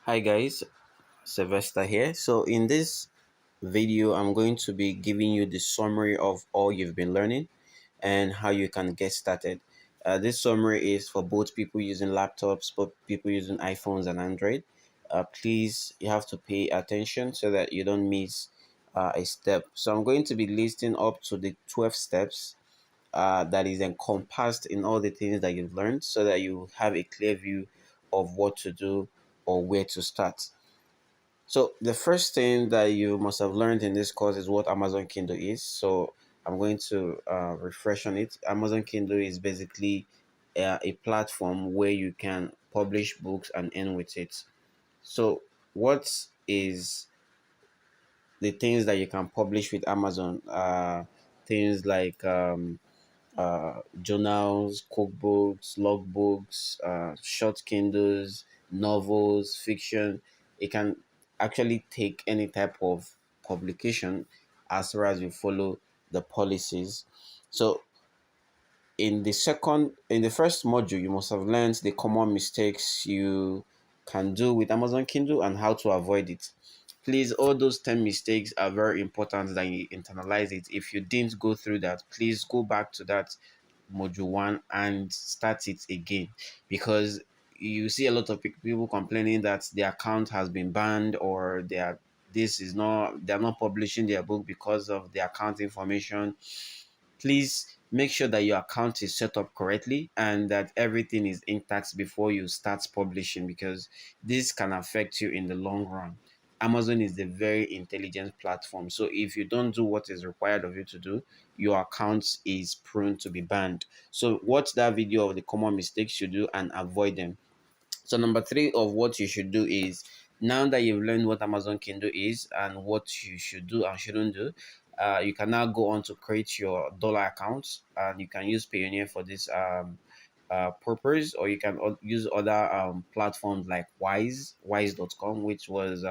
Hi guys, Sylvester here. So in this video, I'm going to be giving you the summary of all you've been learning and how you can get started. This summary is for both people using laptops, both people using iPhones and Android. Please, you have to pay attention so that you don't miss a step. So I'm going to be listing up to the 12 steps that is encompassed in all the things that you've learned so that you have a clear view of what to do or where to start. So the first thing that you must have learned in this course is what Amazon Kindle is. So I'm going to refresh on it. Amazon Kindle is basically a platform where you can publish books and earn with it. So what is the things that you can publish with Amazon? Things like journals, cookbooks, logbooks, short Kindles, novels, fiction. It can actually take any type of publication as far as you follow the policies. So in the first module, you must have learned the common mistakes you can do with Amazon Kindle and how to avoid it. Please, all those 10 mistakes are very important that you internalize it. If you didn't go through that, please go back to that module 1 and start it again, because you see a lot of people complaining that their account has been banned, or they're not publishing their book because of the account information. Please make sure that your account is set up correctly and that everything is intact before you start publishing, because this can affect you in the long run. Amazon is a very intelligent platform. So if you don't do what is required of you to do, your account is prone to be banned. So watch that video of the common mistakes you do and avoid them. So number three of what you should do is, now that you've learned what Amazon Kindle is and what you should do and shouldn't do, you can now go on to create your dollar account, and you can use Payoneer for this purpose, or you can use other platforms like wise.com, which was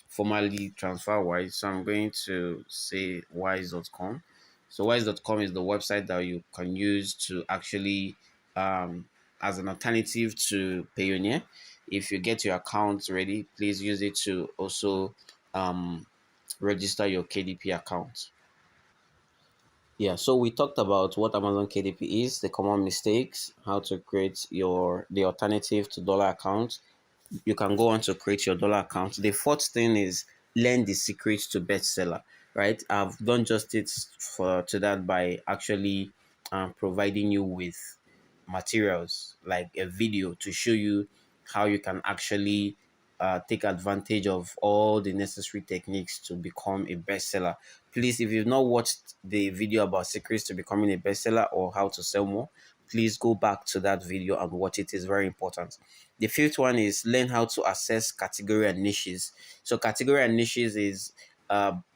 formerly TransferWise. So I'm going to say wise.com. So wise.com is the website that you can use to actually as an alternative to Payoneer. If you get your account ready, please use it to also um, register your KDP account. Yeah, so we talked about what Amazon KDP is, the common mistakes, how to create the alternative to dollar account. You can go on to create your dollar account. The fourth thing is learn the secrets to bestseller, right? I've done justice to that by actually providing you with materials like a video to show you how you can actually take advantage of all the necessary techniques to become a bestseller. Please, if you've not watched the video about secrets to becoming a bestseller or how to sell more, please go back to that video and watch it. It's very important. The fifth one is learn how to assess category and niches. So category and niches is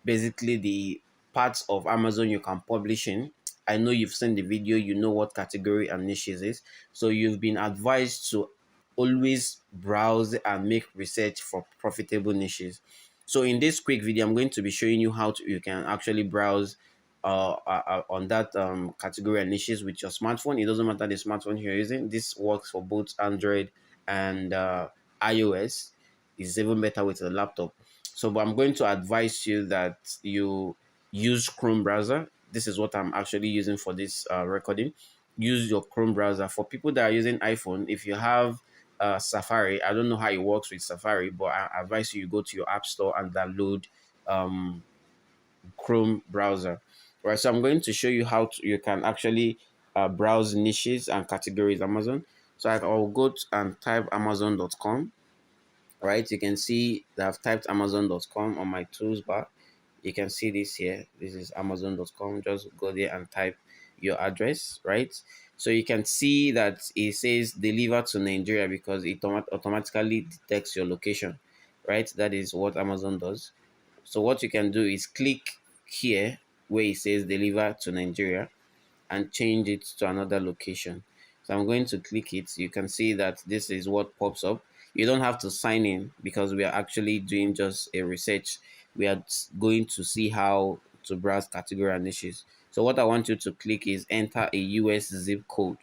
basically the parts of Amazon you can publish in. I know you've seen the video, you know what category and niches is. So you've been advised to always browse and make research for profitable niches. So in this quick video, I'm going to be showing you how you can actually browse on that category and niches with your smartphone. It doesn't matter the smartphone you're using. This works for both Android and iOS. Is even better with a laptop. So but I'm going to advise you that you use Chrome browser. This is what I'm actually using for this recording. Use your Chrome browser. For people that are using iPhone, if you have Safari, I don't know how it works with Safari, but I advise you go to your app store and download um, Chrome browser. Right, so I'm going to show you how you can actually browse niches and categories Amazon. So I'll go and type amazon.com. Right, you can see that I've typed amazon.com on my tools bar. You can see this here. This is amazon.com. Just go there and type your address, right? So you can see that it says deliver to Nigeria because it automatically detects your location, right? That is what Amazon does. So what you can do is click here where it says deliver to Nigeria and change it to another location. So I'm going to click it. You can see that this is what pops up. You don't have to sign in because we are actually doing just a research. We are going to see how to browse category and niches. So what I want you to click is enter a US zip code,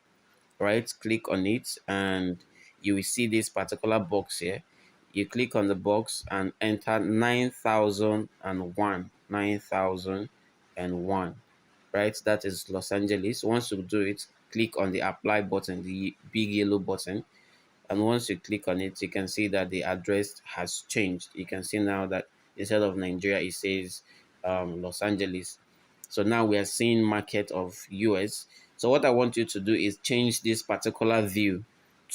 right? Click on it and you will see this particular box here. You click on the box and enter 9001. 9001. Right? That is Los Angeles. Once you do it, click on the apply button, the big yellow button. And once you click on it, you can see that the address has changed. You can see now that instead of Nigeria, it says Los Angeles. So now we are seeing market of US. So what I want you to do is change this particular view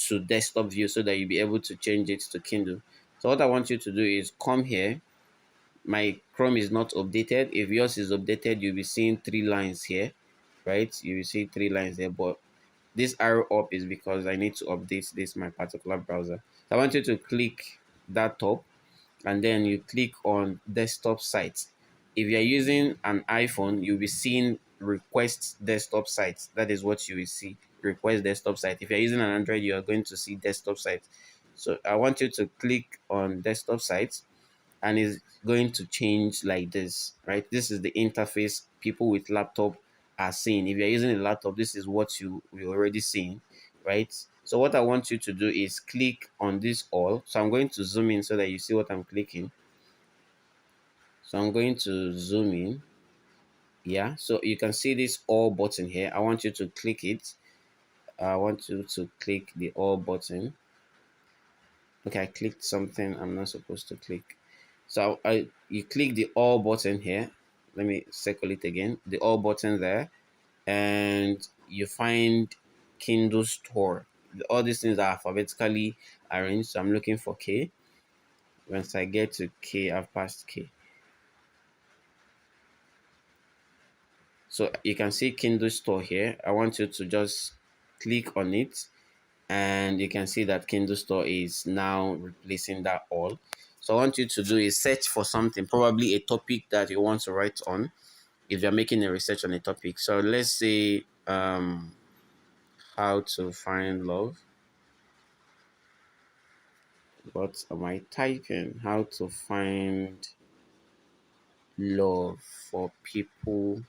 to desktop view so that you'll be able to change it to Kindle. So what I want you to do is come here. My Chrome is not updated. If yours is updated, you'll be seeing 3 lines here, right? You will see 3 lines there, but this arrow up is because I need to update this my particular browser. So I want you to click that top and then you click on desktop sites. If you're using an iPhone, you'll be seeing request desktop sites. That is what you will see, request desktop site. If you're using an Android, you are going to see desktop sites. So I want you to click on desktop sites and it's going to change like this, right? This is the interface people with laptop are seeing. If you're using a laptop, this is what you're already seeing, right? So what I want you to do is click on this all. So I'm going to zoom in so that you see what I'm clicking. So I'm going to zoom in. Yeah, so you can see this all button here. I want you to click it. I want you to click the all button. Okay, I clicked something I'm not supposed to click. So you click the all button here. Let me circle it again. The all button there, and you find Kindle Store. All these things are alphabetically arranged. So I'm looking for K. Once I get to K, I've passed K. So you can see Kindle Store here. I want you to just click on it, and you can see that Kindle Store is now replacing that all. So I want you to do is search for something, probably a topic that you want to write on if you're making a research on a topic. So let's say how to find love. What am I typing? How to find love for people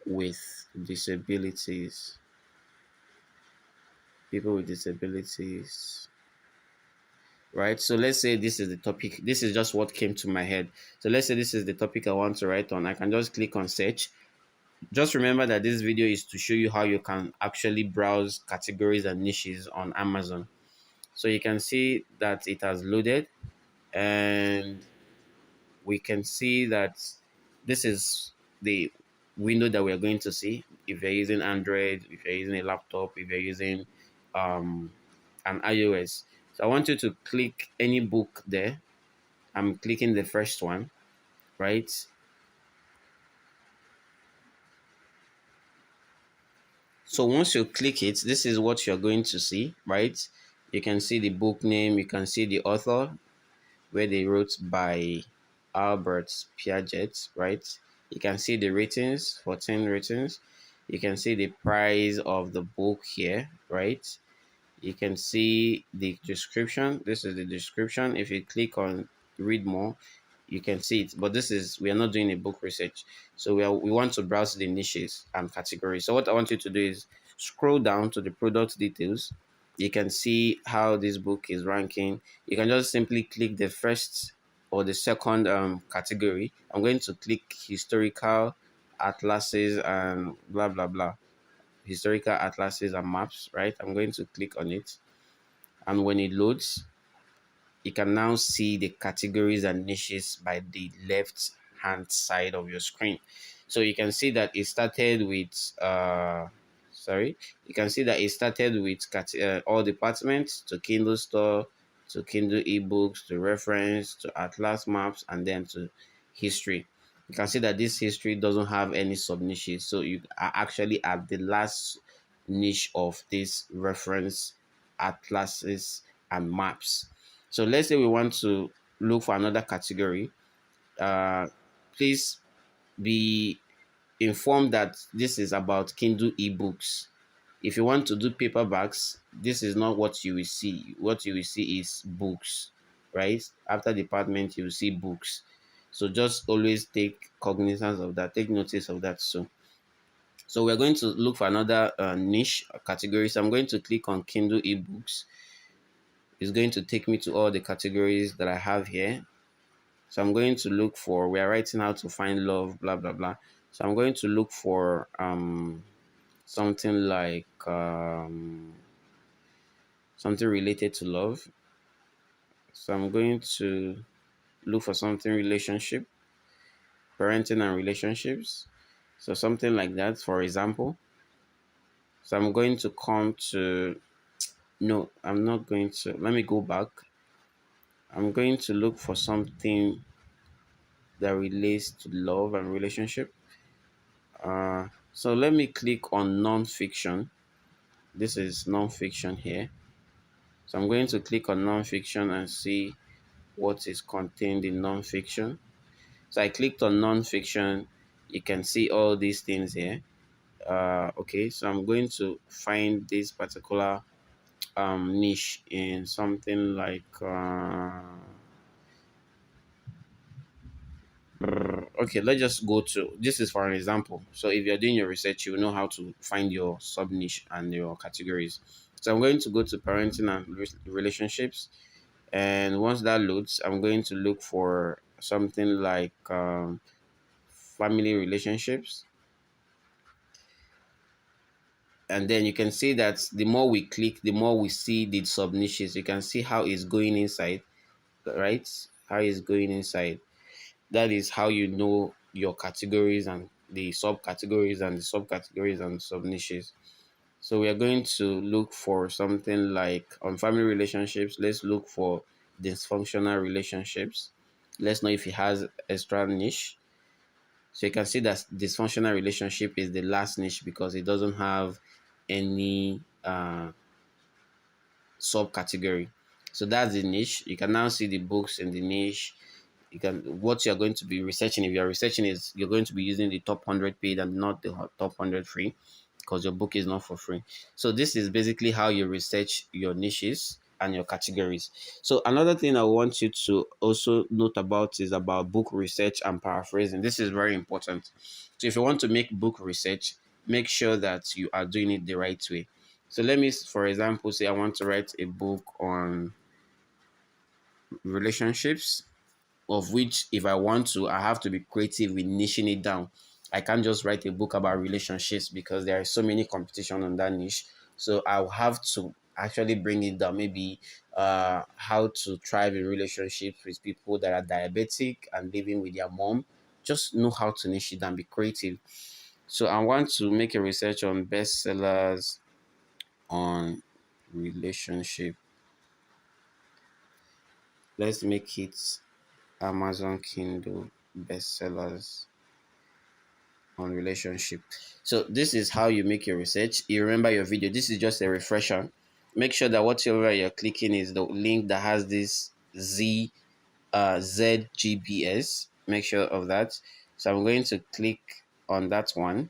with disabilities. People with disabilities. Right, so let's say this is the topic. This is just what came to my head. So let's say this is the topic I want to write on. I can just click on search. Just remember that this video is to show you how you can actually browse categories and niches on Amazon. So you can see that it has loaded, and we can see that this is the window that we're going to see if you're using Android, if you're using a laptop, if you're using an iOS. So I want you to click any book there. I'm clicking the first one, right? So once you click it, this is what you're going to see, right? You can see the book name, you can see the author, where they wrote by Albert Piaget, right? You can see the ratings, 14 ratings. You can see the price of the book here, right? You can see the description. This is the description. If you click on read more, you can see it. But this is, we are not doing a book research. So we want to browse the niches and categories. So what I want you to do is scroll down to the product details. You can see how this book is ranking. You can just simply click the first or the second category. I'm going to click historical atlases and blah blah blah, historical atlases and maps, right? I'm going to click on it, and when it loads, you can now see the categories and niches by the left hand side of your screen. So you can see that it started with you can see that it started with all departments, to Kindle Store, to Kindle ebooks, to reference, to Atlas maps, and then to history. You can see that this history doesn't have any sub niches, so you are actually at the last niche of this reference, atlases, and maps. So let's say we want to look for another category. Please be informed that this is about Kindle ebooks. If you want to do paperbacks, this is not what you will see. What you will see is books, right? After department, you will see books. So just always take cognizance of that, take notice of that. So we're going to look for another niche category. So I'm going to click on Kindle ebooks. It's going to take me to all the categories that I have here. So I'm going to look for, we are writing how to find love, blah, blah, blah. So I'm going to look for something like something related to love. So I'm going to look for something relationship, parenting and relationships. So something like that, for example. So I'm going to come to, no, I'm not going to, let me go back. I'm going to look for something that relates to love and relationship. So let me click on non-fiction. This is non-fiction here. So I'm going to click on non-fiction and see what is contained in non-fiction. So I clicked on non-fiction. You can see all these things here. Okay, so I'm going to find this particular niche in something like okay, let's just go to, this is for an example. So if you're doing your research, you know how to find your sub niche and your categories. So I'm going to go to parenting and relationships, and once that loads, I'm going to look for something like family relationships. And then you can see that the more we click, the more we see the sub niches. You can see how it's going inside, right? How it's going inside. That is how you know your categories and the subcategories and the subcategories and sub niches. So we are going to look for something like on family relationships. Let's look for dysfunctional relationships. Let's know if it has extra niche. So you can see that dysfunctional relationship is the last niche because it doesn't have any subcategory. So that's the niche. You can now see the books in the niche. You can, what you're going to be researching, if you're researching, is you're going to be using the top 100 paid and not the top 100 free, because your book is not for free. So this is basically how you research your niches and your categories. So another thing I want you to also note about is about book research and paraphrasing. This is very important. So if you want to make book research, make sure that you are doing it the right way. So let me, for example, say I want to write a book on relationships, of which if I want to, I have to be creative with niching it down. I can't just write a book about relationships because there are so many competition on that niche. So I'll have to actually bring it down. Maybe how to thrive in relationships with people that are diabetic and living with their mom. Just know how to niche it down, be creative. So I want to make a research on bestsellers on relationship. Let's make it Amazon Kindle bestsellers on relationship. So this is how you make your research. You remember your video. This is just a refresher. Make sure that whatever you're clicking is the link that has this ZGBS. Make sure of that. So I'm going to click on that one,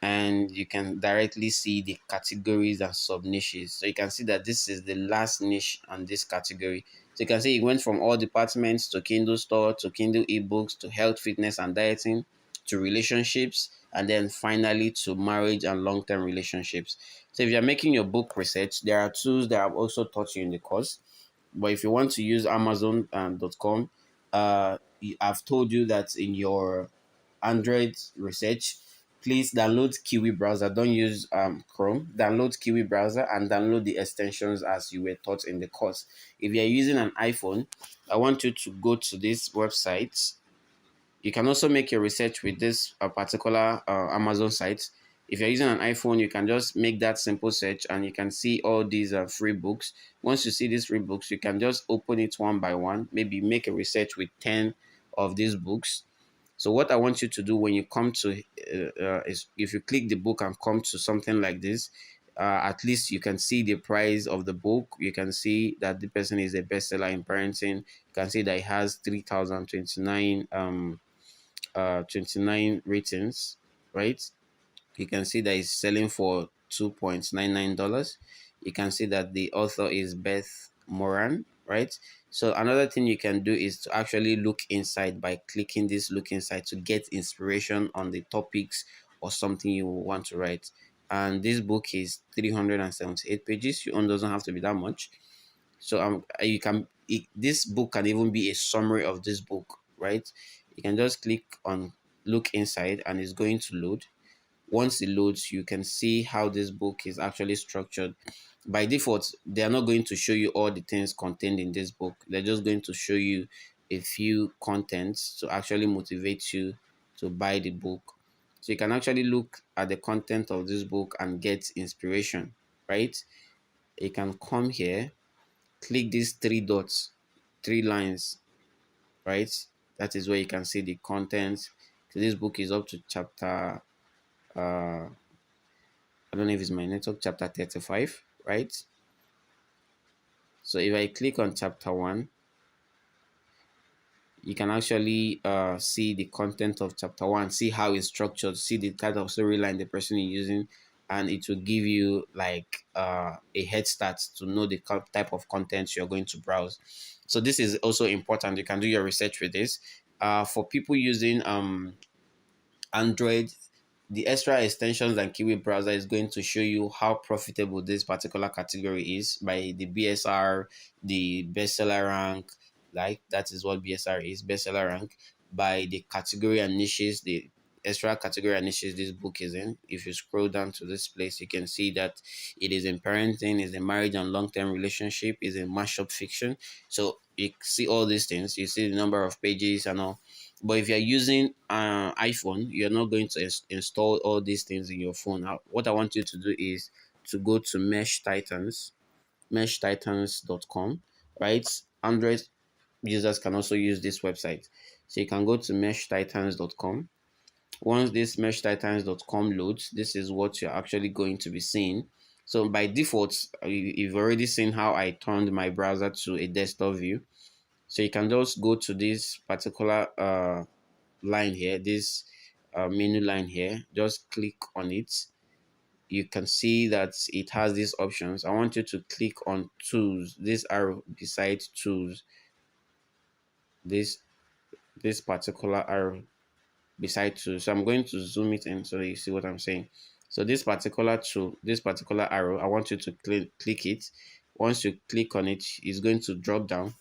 and you can directly see the categories and sub niches. So you can see that this is the last niche on this category. So you can see it went from all departments to Kindle store to Kindle ebooks to health, fitness, and dieting to relationships, and then finally to marriage and long-term relationships. So if you're making your book research, there are tools that I've also taught you in the course. But if you want to use Amazon.com, I've told you that in your Android research, please download Kiwi browser. Don't use Chrome. Download Kiwi browser and download the extensions as you were taught in the course. If you're using an iPhone, I want you to go to this website. You can also make your research with this particular Amazon site. If you're using an iPhone, you can just make that simple search and you can see all these free books. Once you see these free books, you can just open it one by one. Maybe make a research with 10 of these books. So what I want you to do when you come to is if you click the book and come to something like this, at least you can see the price of the book. You can see that the person is a bestseller in parenting. You can see that it has 3,029 29 ratings, right? You can see that it's selling for $2.99. You can see that the author is Beth Moran, right? So another thing you can do is to actually look inside by clicking this look inside to get inspiration on the topics or something you want to write. And this book is 378 pages. Your own doesn't have to be that much. So this book can even be a summary of this book, right? You can just click on look inside and it's going to load. Once it loads, you can see how this book is actually structured. By default, they are not going to show you all the things contained in this book. They're just going to show you a few contents to actually motivate you to buy the book. So you can actually look at the content of this book and get inspiration, right? You can come here, click these three dots, three lines, right? That is where you can see the contents. So this book is up to chapter I don't know if it's my network, chapter 35, right? So if I click on chapter 1, you can actually see the content of chapter 1, see how it's structured, see the kind of storyline the person is using, and it will give you like a head start to know the type of content you're going to browse. So this is also important. You can do your research with this. For people using Android, the extra extensions and keyword browser is going to show you how profitable this particular category is by the BSR, the bestseller rank, like that is what BSR is, bestseller rank, by the category and niches, the extra category and niches this book is in. If you scroll down to this place, you can see that it is in parenting, is in marriage and long-term relationship, is in mashup fiction. So you see all these things, you see the number of pages and all. But if you're using iPhone, you're not going to install all these things in your phone. Now, what I want you to do is to go to meshtitans.com, right? Android users can also use this website. So you can go to meshtitans.com. Once this meshtitans.com loads, this is what you're actually going to be seeing. So by default, you've already seen how I turned my browser to a desktop view. So you can just go to this particular line here, this menu line here, just click on it. You can see that it has these options. I want you to click on tools, this arrow beside tools, this this particular arrow beside tools. So I'm going to zoom it in so you see what I'm saying. So this particular tool, this particular arrow, I want you to click it. Once you click on it, it's going to drop down.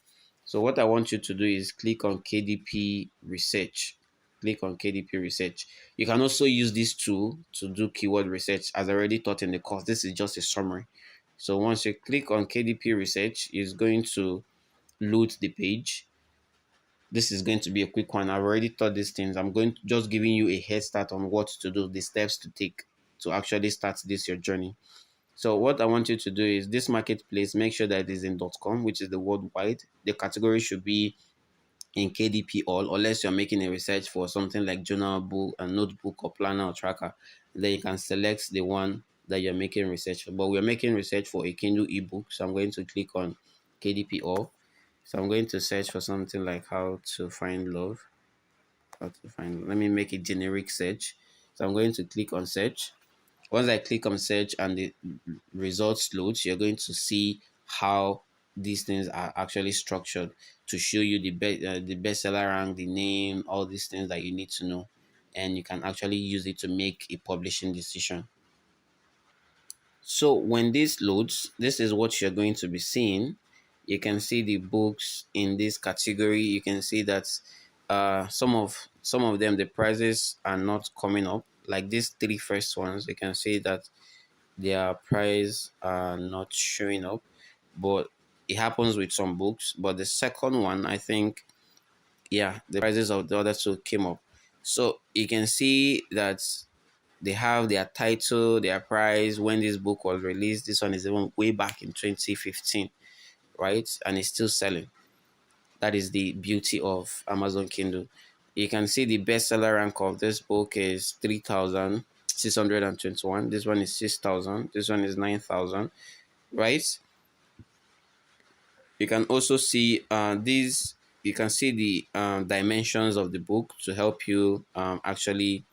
So what I want you to do is click on KDP research. Click on KDP research. You can also use this tool to do keyword research as I already taught in the course. This is just a summary. So once you click on KDP research, it's going to load the page. This is going to be a quick one. I've already taught these things. I'm going to just giving you a head start on what to do, the steps to take to actually start this your journey. So what I want you to do is this marketplace, make sure that it is in .com, which is the worldwide. The category should be in KDP all, unless you're making a research for something like journal, book, a notebook, or planner or tracker. Then you can select the one that you're making research for. But we're making research for a Kindle ebook, so I'm going to click on KDP all. So I'm going to search for something like how to find love. Let me make a generic search. So I'm going to click on search. Once I click on search and the results loads, you're going to see how these things are actually structured to show you the bestseller rank, the name, all these things that you need to know, and you can actually use it to make a publishing decision. So when this loads, this is what you're going to be seeing. You can see the books in this category. You can see that some of them the prices are not coming up. Like these three first ones, you can see that their price are not showing up, but it happens with some books. But the second one, I think, yeah, the prices of the other two came up. So you can see that they have their title, their price, when this book was released. This one is even way back in 2015, right? And it's still selling. That is the beauty of Amazon Kindle. You can see the bestseller rank of this book is 3,621. This one is 6,000. This one is 9,000, right? You can also see these. You can see the dimensions of the book to help you actually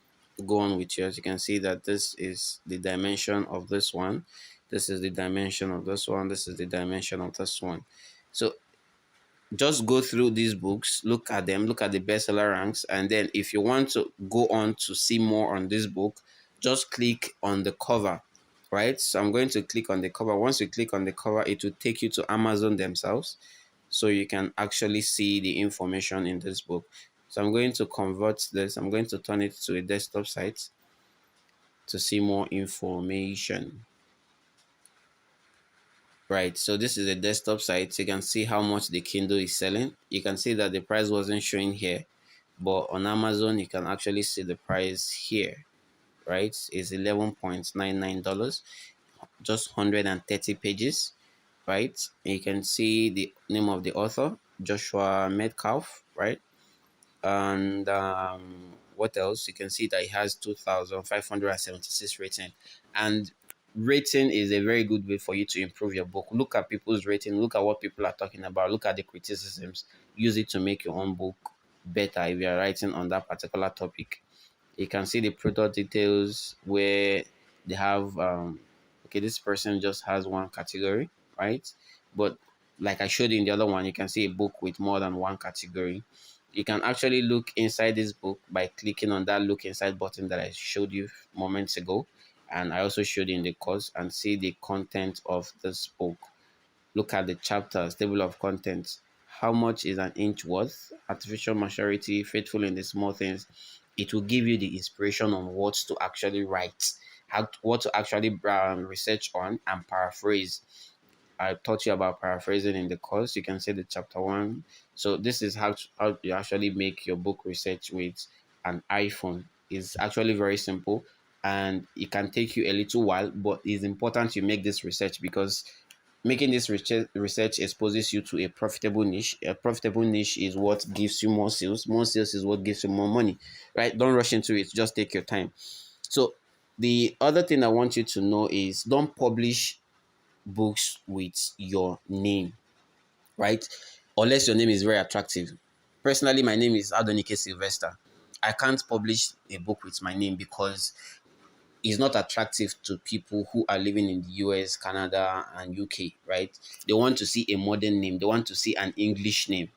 go on with yours. You can see that this is the dimension of this one. This is the dimension of this one. This is the dimension of this one. So just go through these books, look at them, look at the bestseller ranks, and then if you want to go on to see more on this book, just click on the cover right? So I'm going to click on the cover. Once you click on the cover, it will take you to Amazon themselves, so you can actually see the information in this book. So I'm going to convert this. I'm going to turn it to a desktop site to see more information. Right, so this is a desktop site. You can see how much the Kindle is selling. You can see that the price wasn't showing here, but on Amazon you can actually see the price here. Right, it's $11.99, just 130 pages. Right, and you can see the name of the author, Joshua Metcalf. Right, and what else? You can see that it has 2,576 rating, and rating is a very good way for you to improve your book. Look at people's rating, look at what people are talking about, look at the criticisms, use it to make your own book better if you're writing on that particular topic. You can see the product details where they have okay, this person just has one category, right? But like I showed you in the other one, you can see a book with more than one category. You can actually look inside this book by clicking on that look inside button that I showed you moments ago, and I also showed you in the course, and see the content of this book. Look at the chapters, table of contents. How much is an inch worth? Artificial maturity, faithful in the small things. It will give you the inspiration on what to actually write, what to actually research on and paraphrase. I taught you about paraphrasing in the course. You can see the chapter one. So this is how you actually make your book research with an iPhone. It's actually very simple, and it can take you a little while, but it's important you make this research, because making this research exposes you to a profitable niche. A profitable niche is what gives you more sales. More sales is what gives you more money, right? Don't rush into it. Just take your time. So the other thing I want you to know is, don't publish books with your name, right? Unless your name is very attractive. Personally, my name is Adonike Sylvester. I can't publish a book with my name because is not attractive to people who are living in the US, Canada, and UK, right? They want to see a modern name. They want to see an English name.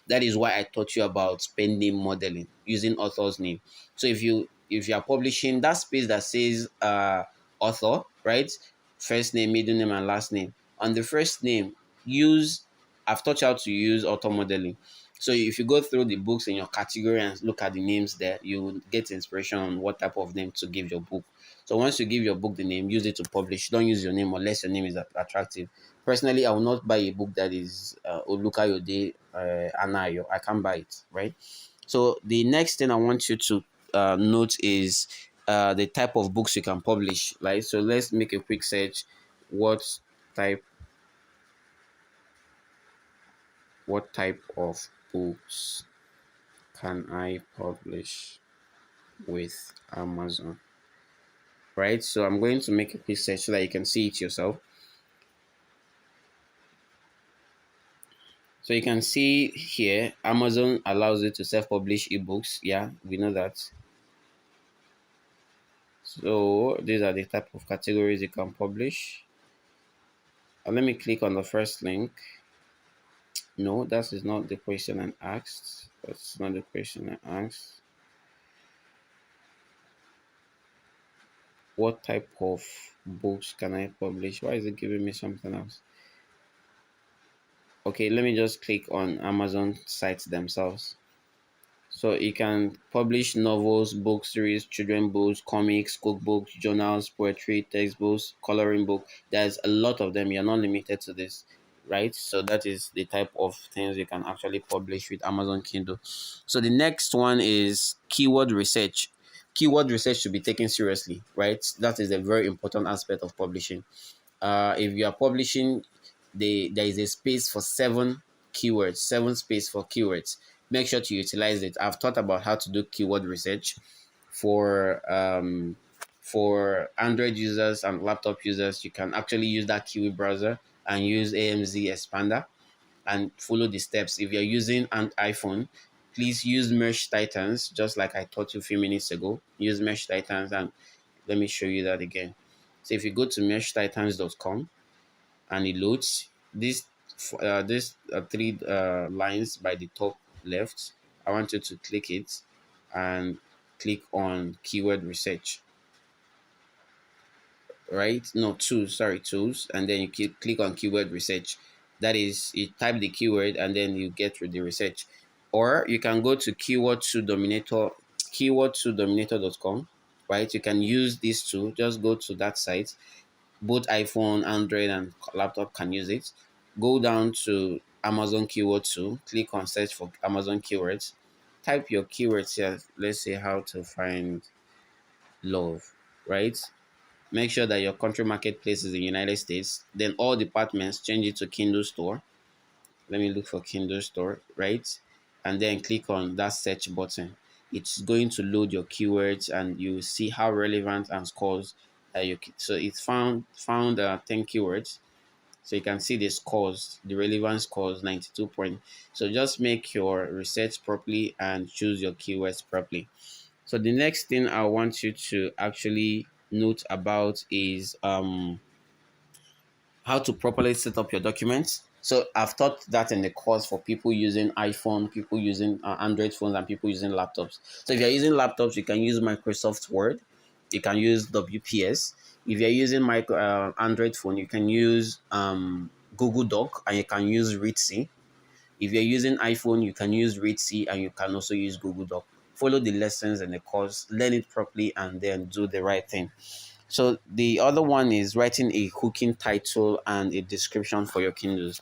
That is why I taught you about pen name modeling, using author's name. So if you are publishing that space that says author, right? First name, middle name, and last name. On the first name, use I've taught you how to use author modeling. So if you go through the books in your category and look at the names there, you will get inspiration on what type of name to give your book. So once you give your book the name, use it to publish. Don't use your name unless your name is attractive. Personally, I will not buy a book that is Olukayode Anayo. I can't buy it, right? So the next thing I want you to note is the type of books you can publish. Right. So let's make a quick search. What type? What type of books can I publish with Amazon? Right. So I'm going to make a quick search so that you can see it yourself. So you can see here, Amazon allows you to self-publish ebooks. Yeah, we know that. So these are the type of categories you can publish. And let me click on the first link. No, that is not the question I asked. That's not the question I asked. What type of books can I publish? Why is it giving me something else? Okay, let me just click on Amazon sites themselves. So you can publish novels, book series, children books, comics, cookbooks, journals, poetry, textbooks, coloring book. There's a lot of them. You're not limited to this, right? So that is the type of things you can actually publish with Amazon Kindle. So the next one is keyword research. Keyword research should be taken seriously, right? That is a very important aspect of publishing. If you are publishing, there is a space for seven space for keywords. Make sure to utilize it. I've thought about how to do keyword research for Android users and laptop users. You can actually use that keyword browser and use AMZ expander and follow the steps. If you're using an iPhone, please use Mesh Titans, just like I taught you a few minutes ago. Use Mesh Titans, and let me show you that again. So if you go to meshtitans.com and it loads, this three lines by the top left, I want you to click it and click on keyword research. right? No, tools, sorry, tools, and then you click on keyword research. That is, you type the keyword and then you get through the research. Or you can go to keyword2dominator.com, right? You can use this tool. Just go to that site. Both iPhone, Android, and laptop can use it. Go down to Amazon keyword tool, click on search for Amazon keywords, type your keywords here. Let's say how to find love, right? Make sure that your country marketplace is in the United States. Then all departments, change it to Kindle Store. Let me look for Kindle Store, right? And then click on that search button. It's going to load your keywords and you see how relevant and scores so it's found 10 keywords. So you can see the scores, the relevance scores 92 point. So just make your research properly and choose your keywords properly. So the next thing I want you to actually note about is how to properly set up your documents. So I've taught that in the course for people using iPhone, people using Android phones, and people using laptops. So if you're using laptops, you can use Microsoft Word, you can use WPS. If you're using Android phone, you can use Google Doc, and you can use Readc. If you're using iPhone, you can use Readc, and you can also use Google Doc. Follow the lessons in the course, learn it properly, and then do the right thing. So the other one is writing a hooking title and a description for your Kindles.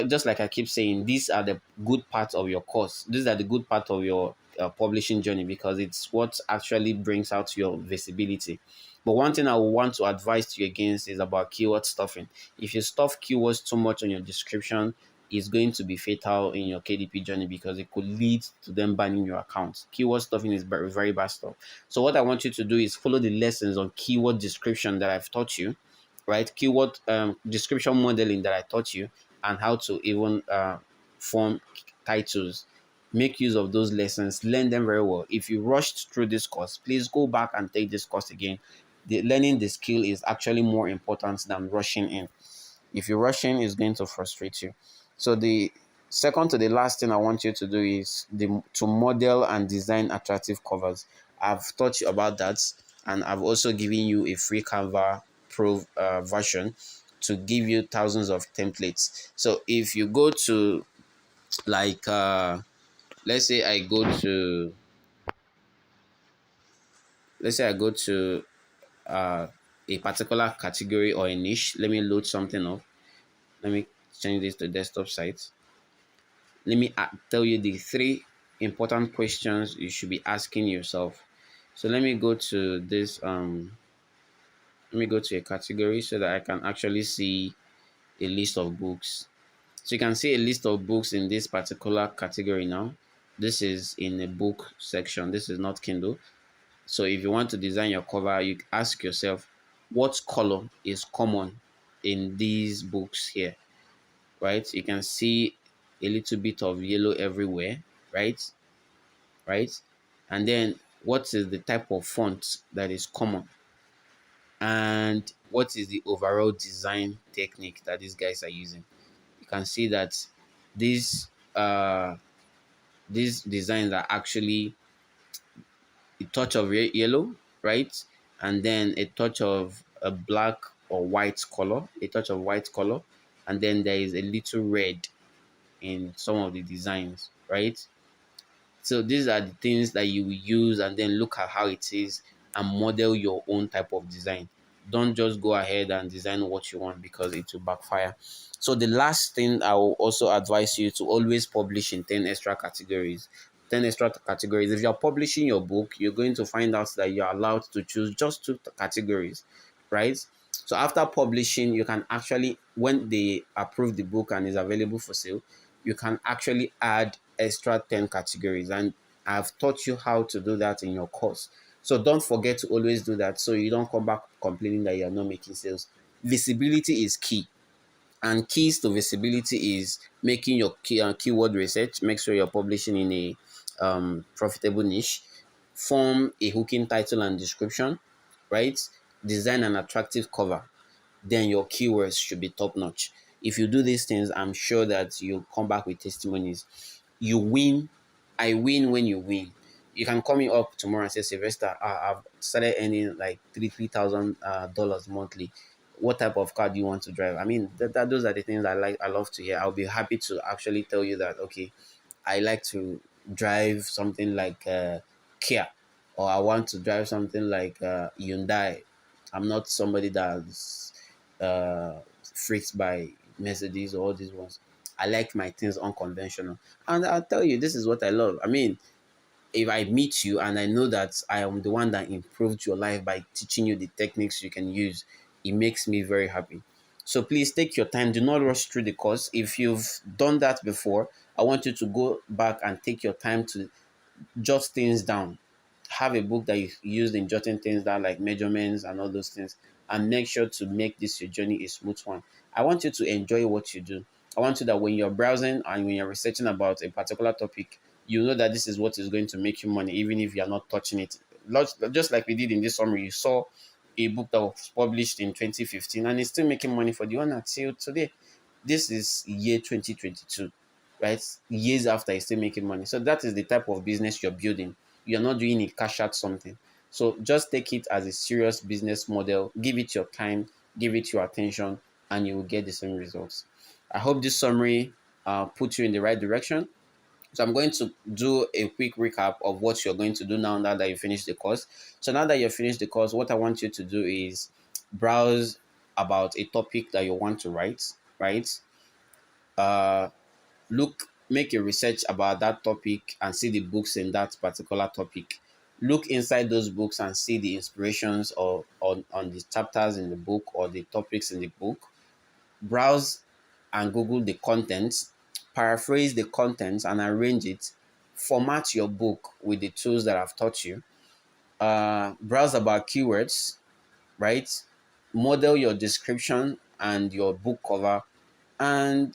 Just like I keep saying, these are the good parts of your course. These are the good part of your publishing journey, because it's what actually brings out your visibility. But one thing I would want to advise you against is about keyword stuffing. If you stuff keywords too much on your description, it's going to be fatal in your KDP journey, because it could lead to them banning your account. Keyword stuffing is very, very bad stuff. So what I want you to do is follow the lessons on keyword description that I've taught you, right? Keyword description modeling that I taught you, and how to even form titles. Make use of those lessons, learn them very well. If you rushed through this course, please go back and take this course again. Learning the skill is actually more important than rushing in. If you rush in, it's going to frustrate you. So the second to the last thing I want you to do is to model and design attractive covers. I've taught you about that, and I've also given you a free Canva Pro version to give you thousands of templates. So if you go to like let's say I go to let's say I go to uh, a particular category or a niche. Let me load something up. Let me change this to desktop site. Let me tell you the three important questions you should be asking yourself. So let me go to this let me go to a category so that I can actually see a list of books. So you can see a list of books in this particular category now. This is in a book section. This is not Kindle. So if you want to design your cover, you ask yourself, what color is common in these books here, right? You can see a little bit of yellow everywhere, right? Right? And then what is the type of font that is common? And what is the overall design technique that these guys are using? You can see that these these designs are actually a touch of yellow, right? And then a touch of a black or white color, a touch of white color, and then there is a little red in some of the designs, right? So these are the things that you will use, and then look at how it is and model your own type of design. Don't just go ahead and design what you want, because it will backfire. So the last thing I will also advise you to always publish in 10 extra categories. 10 extra categories. If you're publishing your book, you're going to find out that you're allowed to choose just 2 categories, right? So after publishing, you can actually, when they approve the book and is available for sale, you can actually add extra 10 categories. And I've taught you how to do that in your course. So don't forget to always do that, so you don't come back complaining that you're not making sales. Visibility is key. And keys to visibility is making your keyword research. Make sure you're publishing in a profitable niche. Form a hooking title and description, right? Design an attractive cover. Then your keywords should be top notch. If you do these things, I'm sure that you'll come back with testimonies. You win. I win when you win. You can call me up tomorrow and say, Sylvester, I've started earning like $3,000 dollars monthly. What type of car do you want to drive? I mean, those are the things I love to hear. I'll be happy to actually tell you that, okay, I like to drive something like Kia, or I want to drive something like Hyundai. I'm not somebody that's freaked by Mercedes or all these ones. I like my things unconventional. And I'll tell you, this is what I love. I mean, if I meet you and I know that I am the one that improved your life by teaching you the techniques you can use, it makes me very happy. So please take your time. Do not rush through the course. If you've done that before, I want you to go back and take your time to jot things down. Have a book that you used in jotting things down, like measurements and all those things, and make sure to make this your journey a smooth one. I want you to enjoy what you do. I want you that when you're browsing and when you're researching about a particular topic, you know that this is what is going to make you money, even if you're not touching it. Just like we did in this summary, you saw a book that was published in 2015 and it's still making money for the owner till today. This is year 2022, right? Years after, you're still making money. So that is the type of business you're building. You're not doing a cash out something. So just take it as a serious business model. Give it your time, give it your attention, and you will get the same results. I hope this summary puts you in the right direction. So I'm going to do a quick recap of what you're going to do now that you finish the course. So now that you've finished the course, what I want you to do is browse about a topic that you want to write, right? Uh, Make a research about that topic and see the books in that particular topic. Look inside those books and see the inspirations or on the chapters in the book or the topics in the book. Browse and Google the contents, paraphrase the contents and arrange it. Format your book with the tools that I've taught you. Browse about keywords, right? Model your description and your book cover, and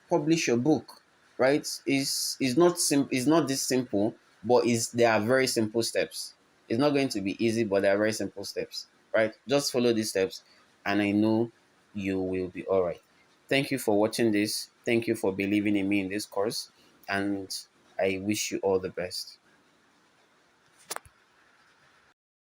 publish your book, right? It's not this simple, but is there are very simple steps. It's not going to be easy, but there are very simple steps, right? Just follow these steps and I know you will be all right. Thank you for watching this. Thank you for believing in me in this course, and I wish you all the best.